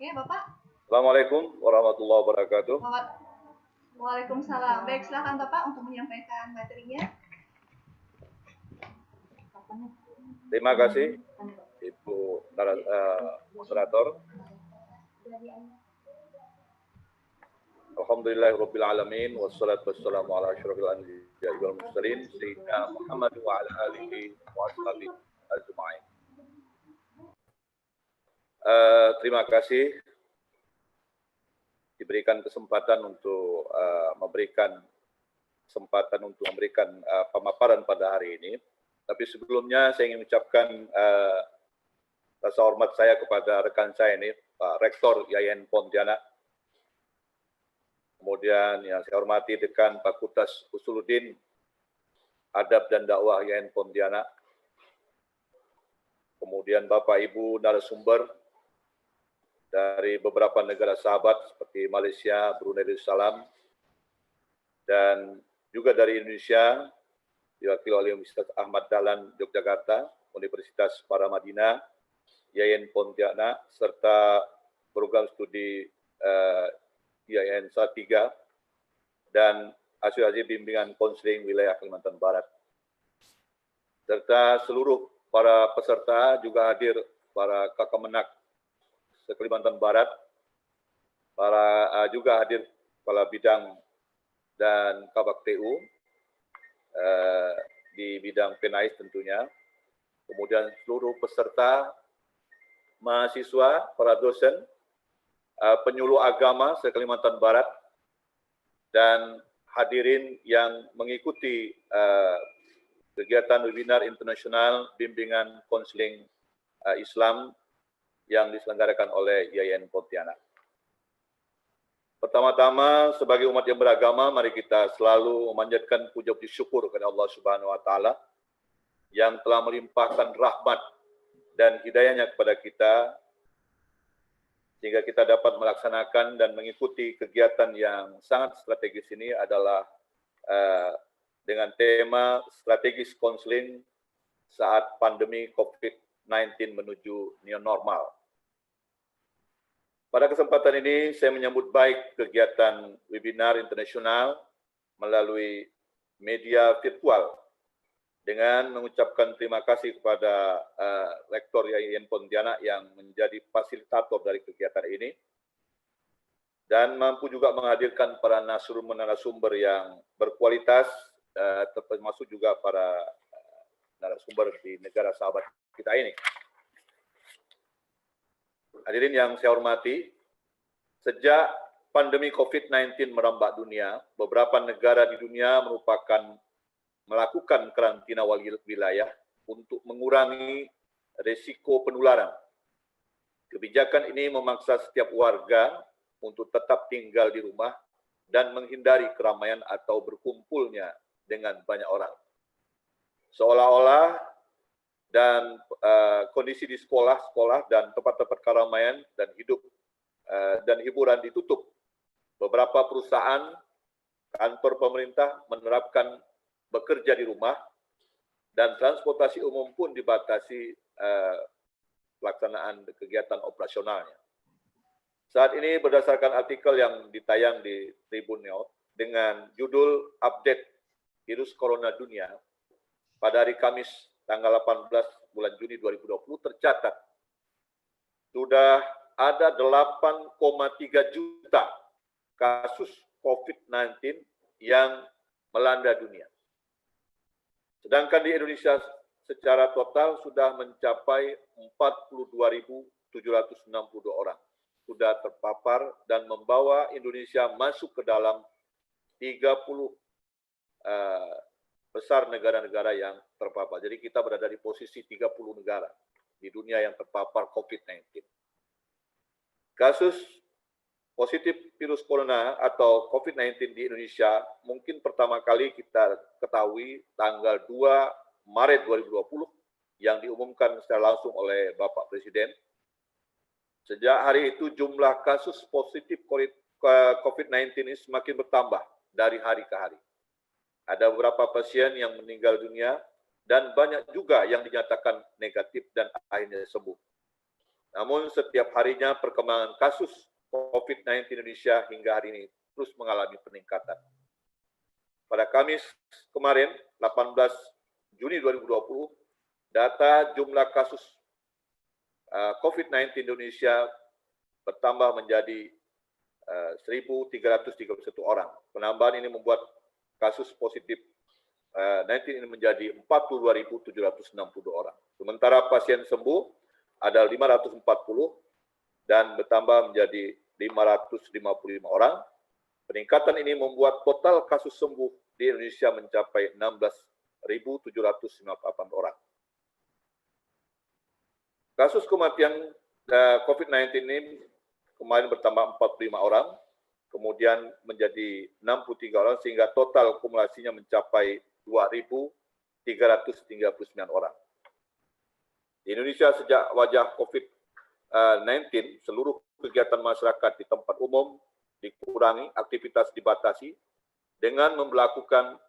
Ya, Bapak. Assalamualaikum warahmatullahi wabarakatuh. Waalaikumsalam. Baik, silakan Bapak untuk menyampaikan materinya. Terima kasih Ibu moderator. Alhamdulillahirabbil alamin wassalatu wassalamu ala asyrofil anbiya'i wal mursalin sayyidina Muhammad wa ala alihi wa ashabihi ajma'in. Terima kasih diberikan kesempatan untuk memberikan pemaparan pada hari ini. Tapi sebelumnya saya ingin mengucapkan rasa hormat saya kepada rekan saya ini, Pak Rektor IAIN Pontianak. Kemudian yang saya hormati Dekan Fakultas Usuluddin Adab dan Dakwah IAIN Pontianak. Kemudian Bapak Ibu narasumber dari beberapa negara sahabat seperti Malaysia, Brunei Darussalam, dan juga dari Indonesia, diwakili oleh Universitas Ahmad Dahlan Yogyakarta, Universitas Paramadina, IAIN Pontianak, serta program studi IAIN Salatiga, dan Asosiasi Bimbingan Konseling Wilayah Kalimantan Barat. Serta seluruh para peserta juga hadir para Kakamenak se-Kalimantan Barat, juga hadir kepala bidang dan Kabak TU di bidang PENAIS tentunya. Kemudian seluruh peserta, mahasiswa, para dosen, penyuluh agama se-Kalimantan Barat, dan hadirin yang mengikuti kegiatan webinar internasional bimbingan konseling Islam yang diselenggarakan oleh IAIN Pontianak. Pertama-tama, sebagai umat yang beragama, mari kita selalu memanjatkan puja puji syukur kepada Allah Subhanahu wa Ta'ala yang telah melimpahkan rahmat dan hidayahnya kepada kita sehingga kita dapat melaksanakan dan mengikuti kegiatan yang sangat strategis ini adalah dengan tema strategis konseling saat pandemi COVID-19 menuju new normal. Pada kesempatan ini saya menyambut baik kegiatan webinar internasional melalui media virtual dengan mengucapkan terima kasih kepada Rektor IAIN Pontianak yang menjadi fasilitator dari kegiatan ini dan mampu juga menghadirkan para narasumber yang berkualitas, termasuk juga para narasumber di negara sahabat kita ini. Hadirin yang saya hormati, sejak pandemi COVID-19 merambat dunia, beberapa negara di dunia melakukan karantina wilayah untuk mengurangi risiko penularan. Kebijakan ini memaksa setiap warga untuk tetap tinggal di rumah dan menghindari keramaian atau berkumpulnya dengan banyak orang. Seolah-olah dan kondisi di sekolah dan tempat-tempat keramaian dan hiburan ditutup. Beberapa perusahaan, kantor pemerintah menerapkan bekerja di rumah dan transportasi umum pun dibatasi pelaksanaan kegiatan operasionalnya. Saat ini berdasarkan artikel yang ditayang di Tribun News dengan judul Update Virus Corona Dunia, pada hari Kamis tanggal 18 bulan Juni 2020 tercatat sudah ada 8,3 juta kasus COVID-19 yang melanda dunia. Sedangkan di Indonesia secara total sudah mencapai 42.762 orang sudah terpapar dan membawa Indonesia masuk ke dalam 30 besar negara-negara yang terpapar. Jadi kita berada di posisi 30 negara di dunia yang terpapar COVID-19. Kasus positif virus corona atau COVID-19 di Indonesia mungkin pertama kali kita ketahui tanggal 2 Maret 2020 yang diumumkan secara langsung oleh Bapak Presiden. Sejak hari itu jumlah kasus positif COVID-19 ini semakin bertambah dari hari ke hari. Ada beberapa pasien yang meninggal dunia dan banyak juga yang dinyatakan negatif dan akhirnya sembuh. Namun setiap harinya perkembangan kasus COVID-19 di Indonesia hingga hari ini terus mengalami peningkatan. Pada Kamis kemarin, 18 Juni 2020, data jumlah kasus COVID-19 di Indonesia bertambah menjadi 1.331 orang. Penambahan ini membuat kasus positif 19 ini menjadi 42.760 orang. Sementara pasien sembuh ada 540 dan bertambah menjadi 555 orang. Peningkatan ini membuat total kasus sembuh di Indonesia mencapai 16.798 orang. Kasus kematian COVID-19 ini kemarin bertambah 45 orang, kemudian menjadi 63 orang, sehingga total kumulasinya mencapai 2.339 orang. Di Indonesia sejak wabah COVID-19, seluruh kegiatan masyarakat di tempat umum dikurangi, aktivitas dibatasi dengan memperlakukan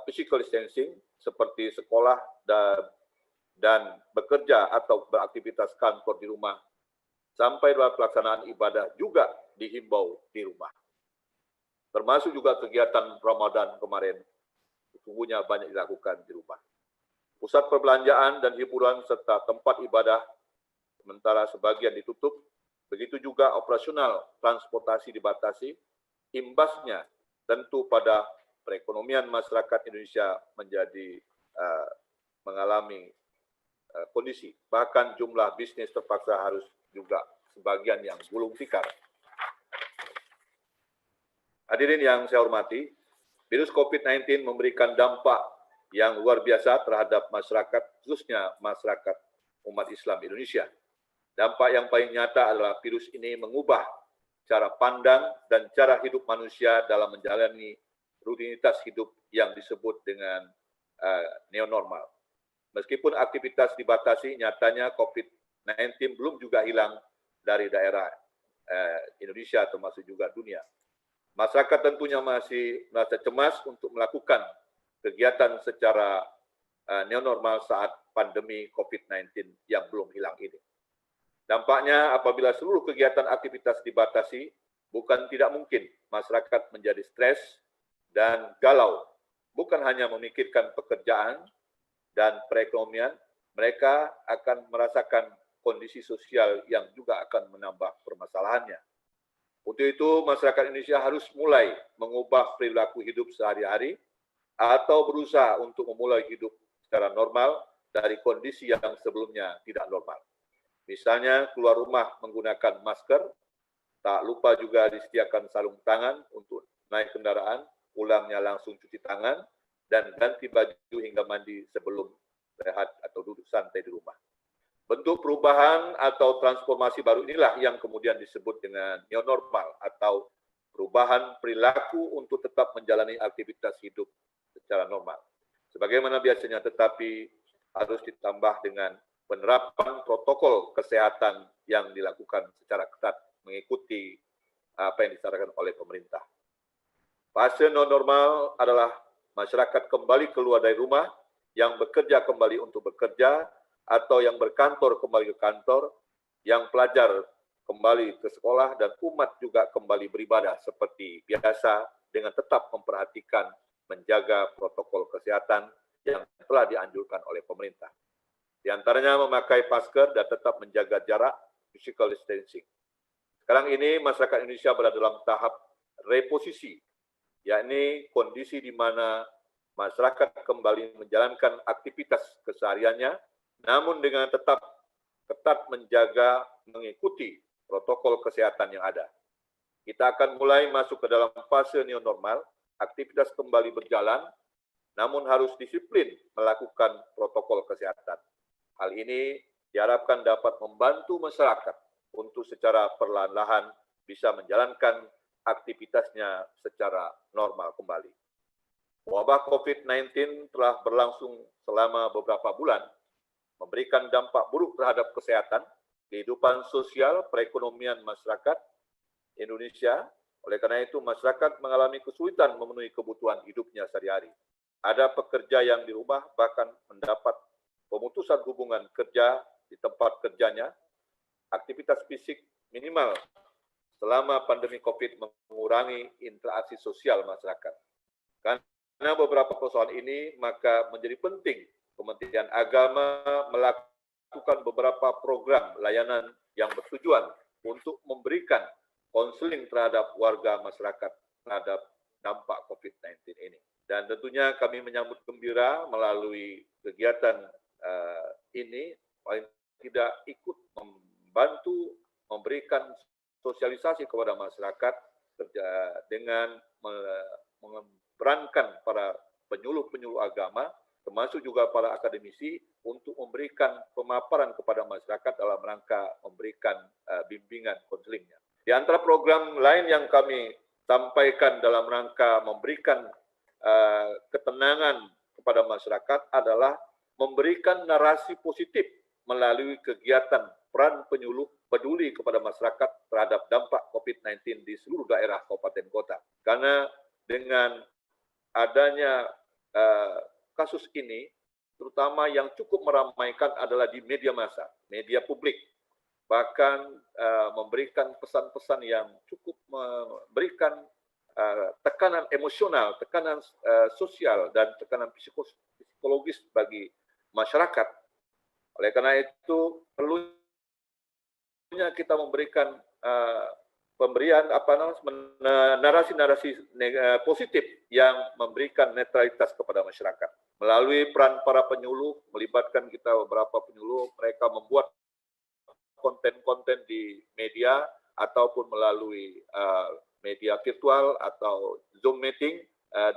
physical distancing seperti sekolah dan bekerja atau beraktivitas kantor di rumah, sampai pelaksanaan ibadah juga dihimbau di rumah. Termasuk juga kegiatan Ramadan kemarin, sesungguhnya banyak dilakukan di rumah. Pusat perbelanjaan dan hiburan serta tempat ibadah sementara sebagian ditutup, begitu juga operasional transportasi dibatasi, imbasnya tentu pada perekonomian masyarakat Indonesia menjadi mengalami kondisi. Bahkan jumlah bisnis terpaksa harus juga sebagian yang gulung tikar. Hadirin yang saya hormati, virus COVID-19 memberikan dampak yang luar biasa terhadap masyarakat, khususnya masyarakat umat Islam Indonesia. Dampak yang paling nyata adalah virus ini mengubah cara pandang dan cara hidup manusia dalam menjalani rutinitas hidup yang disebut dengan new normal. Meskipun aktivitas dibatasi, nyatanya COVID-19 belum juga hilang dari daerah Indonesia termasuk juga dunia. Masyarakat tentunya masih merasa cemas untuk melakukan kegiatan secara new normal saat pandemi COVID-19 yang belum hilang ini. Dampaknya apabila seluruh kegiatan aktivitas dibatasi, bukan tidak mungkin masyarakat menjadi stres dan galau. Bukan hanya memikirkan pekerjaan dan perekonomian, mereka akan merasakan kondisi sosial yang juga akan menambah permasalahannya. Untuk itu, masyarakat Indonesia harus mulai mengubah perilaku hidup sehari-hari atau berusaha untuk memulai hidup secara normal dari kondisi yang sebelumnya tidak normal. Misalnya, keluar rumah menggunakan masker, tak lupa juga disediakan sarung tangan untuk naik kendaraan, pulangnya langsung cuci tangan, dan ganti baju hingga mandi sebelum rehat atau duduk santai di rumah. Bentuk perubahan atau transformasi baru inilah yang kemudian disebut dengan new normal atau perubahan perilaku untuk tetap menjalani aktivitas hidup secara normal. Sebagaimana biasanya, tetapi harus ditambah dengan penerapan protokol kesehatan yang dilakukan secara ketat mengikuti apa yang disarankan oleh pemerintah. Fase non normal adalah masyarakat kembali keluar dari rumah, yang bekerja kembali untuk bekerja, atau yang berkantor kembali ke kantor, yang pelajar kembali ke sekolah, dan umat juga kembali beribadah seperti biasa dengan tetap memperhatikan menjaga protokol kesehatan yang telah dianjurkan oleh pemerintah. Di antaranya memakai masker dan tetap menjaga jarak, physical distancing. Sekarang ini masyarakat Indonesia berada dalam tahap reposisi, yakni kondisi di mana masyarakat kembali menjalankan aktivitas kesehariannya, namun dengan tetap ketat menjaga mengikuti protokol kesehatan yang ada. Kita akan mulai masuk ke dalam fase new normal, aktivitas kembali berjalan, namun harus disiplin melakukan protokol kesehatan. Hal ini diharapkan dapat membantu masyarakat untuk secara perlahan-lahan bisa menjalankan aktivitasnya secara normal kembali. Wabah COVID-19 telah berlangsung selama beberapa bulan, memberikan dampak buruk terhadap kesehatan, kehidupan sosial, perekonomian masyarakat Indonesia. Oleh karena itu, masyarakat mengalami kesulitan memenuhi kebutuhan hidupnya sehari-hari. Ada pekerja yang di rumah bahkan mendapat pemutusan hubungan kerja di tempat kerjanya, aktivitas fisik minimal selama pandemi COVID mengurangi interaksi sosial masyarakat. Karena beberapa persoalan ini, maka menjadi penting Kementerian Agama melakukan beberapa program layanan yang bertujuan untuk memberikan konseling terhadap warga masyarakat terhadap dampak COVID-19 ini. Dan tentunya kami menyambut gembira melalui kegiatan ini, paling tidak ikut membantu memberikan sosialisasi kepada masyarakat dengan memerankan para penyuluh-penyuluh agama, termasuk juga para akademisi, untuk memberikan pemaparan kepada masyarakat dalam rangka memberikan bimbingan konselingnya. Di antara program lain yang kami sampaikan dalam rangka memberikan ketenangan kepada masyarakat adalah memberikan narasi positif melalui kegiatan peran penyuluh peduli kepada masyarakat terhadap dampak COVID-19 di seluruh daerah kabupaten kota. Karena dengan adanya kasus ini, terutama yang cukup meramaikan adalah di media massa, media publik. Bahkan memberikan pesan-pesan yang cukup memberikan tekanan emosional, tekanan sosial, dan tekanan psikologis bagi masyarakat. Oleh karena itu, perlunya kita memberikan pemberian narasi-narasi positif yang memberikan netralitas kepada masyarakat. Melalui peran para penyuluh, melibatkan kita beberapa penyuluh, mereka membuat konten-konten di media ataupun melalui media virtual atau Zoom meeting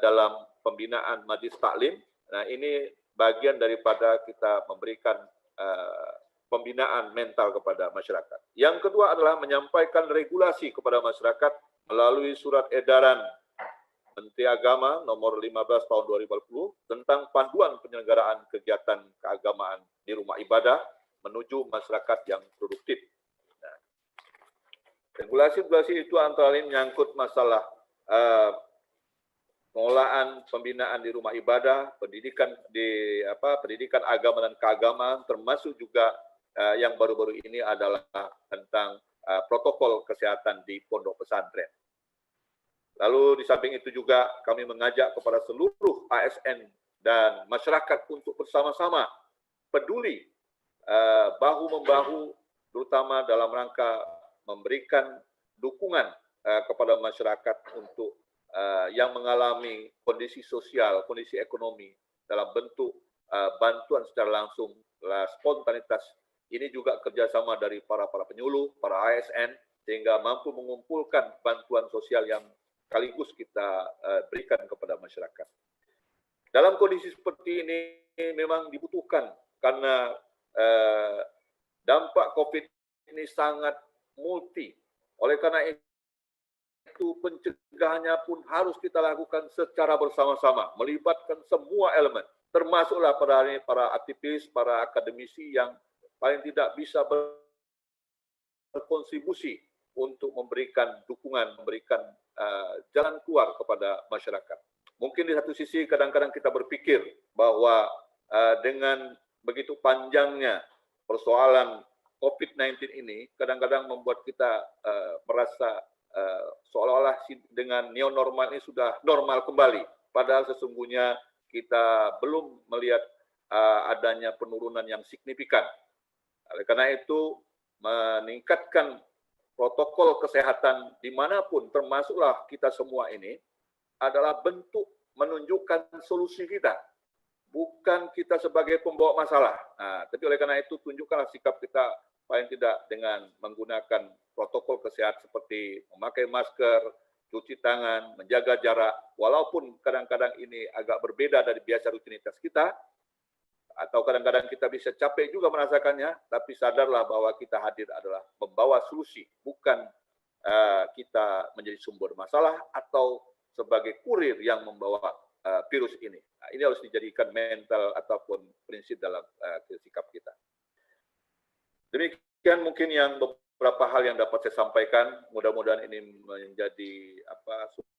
dalam pembinaan Majlis Taklim. Nah, ini bagian daripada kita memberikan pembinaan mental kepada masyarakat. Yang kedua adalah menyampaikan regulasi kepada masyarakat melalui surat edaran Menteri Agama nomor 15 tahun 2020 tentang panduan penyelenggaraan kegiatan keagamaan di rumah ibadah menuju masyarakat yang produktif. Nah, regulasi-regulasi itu antara lain menyangkut masalah pengelolaan pembinaan di rumah ibadah, pendidikan agama dan keagamaan, termasuk juga yang baru-baru ini adalah tentang protokol kesehatan di pondok pesantren. Lalu di samping itu juga kami mengajak kepada seluruh ASN dan masyarakat untuk bersama-sama peduli bahu-membahu, terutama dalam rangka memberikan dukungan kepada masyarakat untuk yang mengalami kondisi sosial, kondisi ekonomi dalam bentuk bantuan secara langsung, spontanitas. Ini juga kerjasama dari para penyuluh, para ASN, sehingga mampu mengumpulkan bantuan sosial yang sekaligus kita berikan kepada masyarakat. Dalam kondisi seperti ini memang dibutuhkan karena dampak COVID ini sangat multi. Oleh karena itu pencegahannya pun harus kita lakukan secara bersama-sama, melibatkan semua elemen, termasuklah para aktivis, para akademisi yang paling tidak bisa berkontribusi untuk memberikan dukungan, memberikan jalan keluar kepada masyarakat. Mungkin di satu sisi kadang-kadang kita berpikir bahwa dengan begitu panjangnya persoalan COVID-19 ini, kadang-kadang membuat kita merasa seolah-olah dengan new normal ini sudah normal kembali. Padahal sesungguhnya kita belum melihat adanya penurunan yang signifikan. Oleh karena itu, meningkatkan protokol kesehatan dimanapun, termasuklah kita semua ini, adalah bentuk menunjukkan solusi kita. Bukan kita sebagai pembawa masalah. Nah, tapi oleh karena itu, tunjukkanlah sikap kita paling tidak dengan menggunakan protokol kesehatan seperti memakai masker, cuci tangan, menjaga jarak, walaupun kadang-kadang ini agak berbeda dari biasa rutinitas kita, atau kadang-kadang kita bisa capek juga merasakannya, tapi sadarlah bahwa kita hadir adalah membawa solusi, bukan kita menjadi sumber masalah atau sebagai kurir yang membawa virus ini. Nah, ini harus dijadikan mental ataupun prinsip dalam sikap kita. Demikian mungkin yang beberapa hal yang dapat saya sampaikan. Mudah-mudahan ini menjadi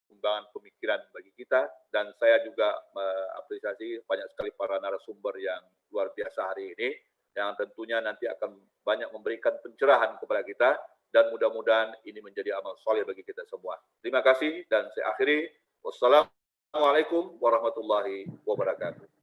sumbangan pemikiran bagi kita, dan saya juga mengapresiasi banyak sekali para narasumber yang luar biasa hari ini. yang tentunya nanti akan banyak memberikan pencerahan kepada kita, dan mudah-mudahan ini menjadi amal soleh bagi kita semua. Terima kasih dan saya akhiri. Wassalamualaikum warahmatullahi wabarakatuh.